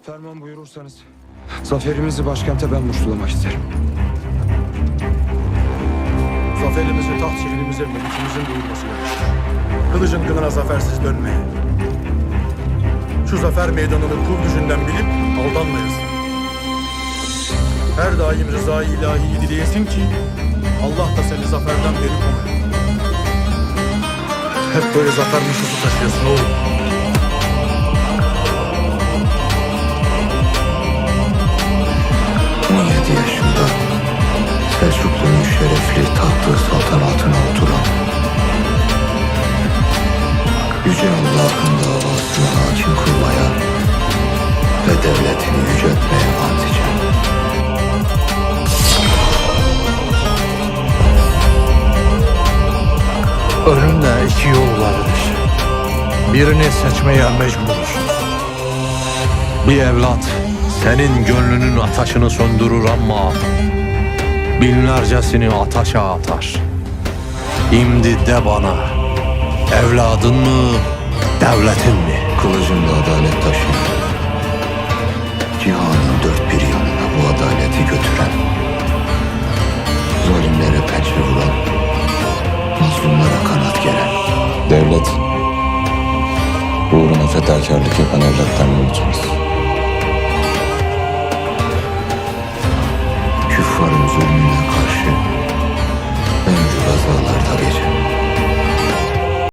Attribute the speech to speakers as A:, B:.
A: Ferman buyurursanız zaferimizi başkente ben muştulamak isterim.
B: Zaferimizi taht şehrimize melikimizin duyurması gerekir. Kılıcın kınına zafersiz dönmeye. Şu zafer meydanını kur gücünden bilip aldanmayasın. Her daim rızayı ilahiyi dileyesin ki Allah da seni zaferden beri koruyor. Hep böyle zafer muşusu taşıyorsun oğlum.
C: Yaşında Selçuklu'nun şerefli tahtı saltanatına oturan Yüce Allah'ın davasına hakim kılmaya ve devletini yüceltmeye ant içen.
D: Önünde iki yol vardır. Birini seçmeye mecburuz. Bir evlat senin gönlünün ateşini söndürür ama binlercesini ateşe atar. Şimdi de bana, evladın mı, devletin mi?
C: Kılıcında adalet taşıyan, cihanın dört bir yanına bu adaleti götüren, zalimlere pençe vuran, mazlumlara kanat geren.
E: Devlet, uğruna fedakarlık yapan evlatlarını unutmaz.
C: Küffarın zulmüne karşı ömrü gazalarda geçiren.